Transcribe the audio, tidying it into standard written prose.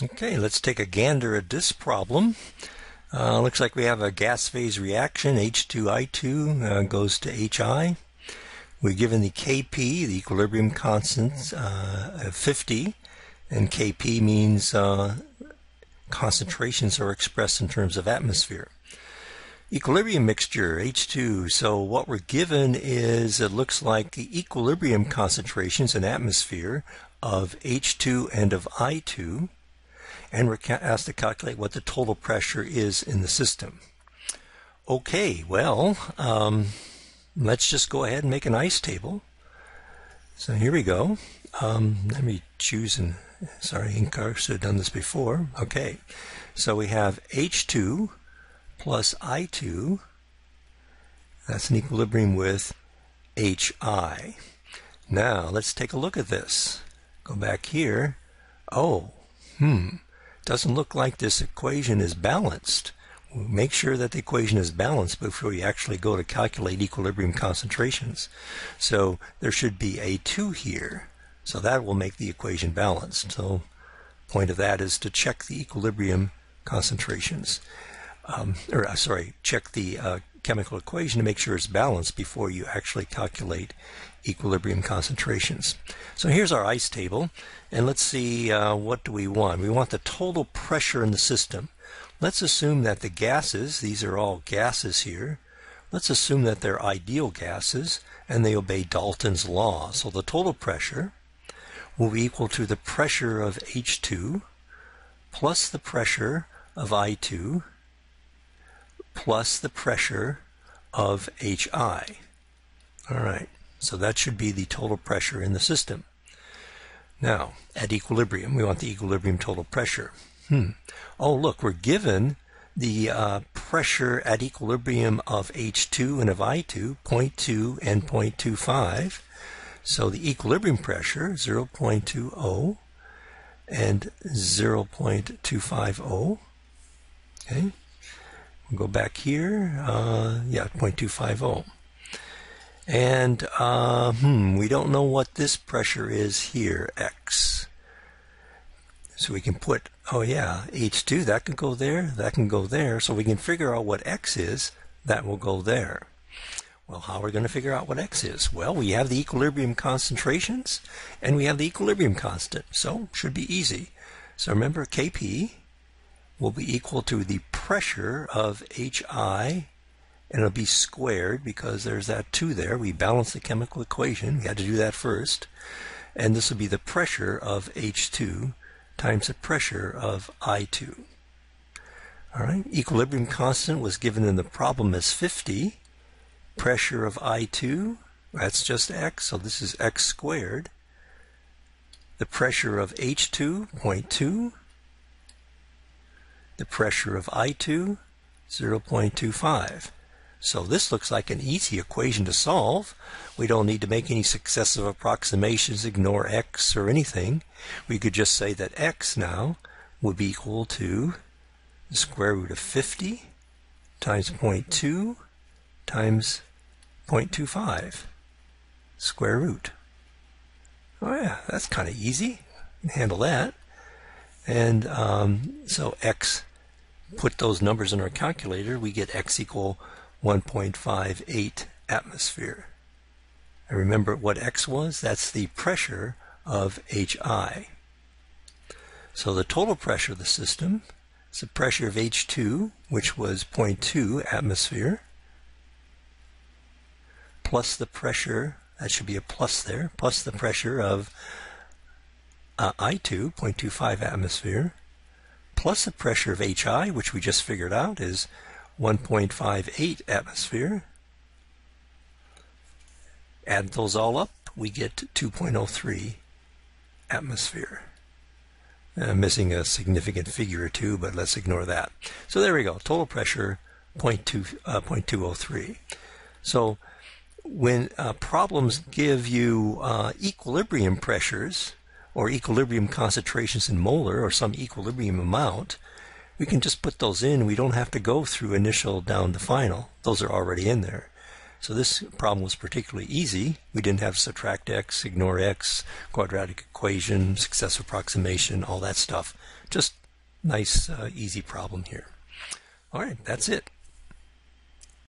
Okay, let's take a gander at this problem. Looks like we have a gas phase reaction. H2I2 goes to HI. We're given the Kp, the equilibrium constant, 50, and Kp means concentrations are expressed in terms of atmosphere. Equilibrium mixture, H2. So what we're given is, it looks like the equilibrium concentrations in atmosphere of H2 and of I2. And we're asked to calculate what the total pressure is in the system. Okay, well, let's just go ahead and make an ice table. So here we go. Let me choose, Incar should have done this before. Okay, so we have H2 plus I2. That's an equilibrium with HI. Now, let's take a look at this. Go back here. Doesn't look like this equation is balanced. We'll make sure that the equation is balanced before you actually go to calculate equilibrium concentrations. So there should be a 2 here. So that will make the equation balanced. So the point of that is to check the equilibrium concentrations. Check the chemical equation to make sure it's balanced before you actually calculate equilibrium concentrations. So here's our ice table, and let's see what do we want. We want the total pressure in the system. Let's assume that the gases, these are all gases here, let's assume that they're ideal gases and they obey Dalton's law. So the total pressure will be equal to the pressure of H2 plus the pressure of I2 plus the pressure of HI. All right, so that should be the total pressure in the system. Now, at equilibrium, we want the equilibrium total pressure. Oh, look, we're given the pressure at equilibrium of H2 and of I2, 0.2 and 0.25. So the equilibrium pressure, 0.20 and 0.250. Okay. We'll go back here, 0.250. And we don't know what this pressure is here, X. So we can put, H2, that can go there, that can go there. So we can figure out what X is, that will go there. Well, how are we going to figure out what X is? Well, we have the equilibrium concentrations, and we have the equilibrium constant. So, should be easy. So remember, Kp will be equal to the pressure of HI, and it'll be squared because there's that 2 there. We balance the chemical equation. We had to do that first. And this will be the pressure of H2 times the pressure of I2. All right, equilibrium constant was given in the problem as 50. Pressure of I2, that's just X, so this is X squared. The pressure of H2, 0.2. The pressure of I2, 0.25. So this looks like an easy equation to solve. We don't need to make any successive approximations, ignore X or anything. We could just say that X now would be equal to the square root of 50 times 0.2 times 0.25 square root. Oh yeah, that's kind of easy. You can handle that. And so X, put those numbers in our calculator, we get X equal 1.58 atmosphere. And remember what X was? That's the pressure of HI. So the total pressure of the system is the pressure of H2, which was 0.2 atmosphere, plus the pressure, that should be a plus there, plus the pressure of I2, 0.25 atmosphere, plus the pressure of HI, which we just figured out is 1.58 atmosphere. Add those all up, we get 2.03 atmosphere. I'm missing a significant figure or two, but let's ignore that. So there we go, total pressure 0.203. So when problems give you equilibrium pressures or equilibrium concentrations in molar or some equilibrium amount, we can just put those in. We don't have to go through initial down to final. Those are already in there. So this problem was particularly easy. We didn't have subtract x, ignore x, quadratic equation, successive approximation, all that stuff. Just nice, easy problem here. All right, that's it.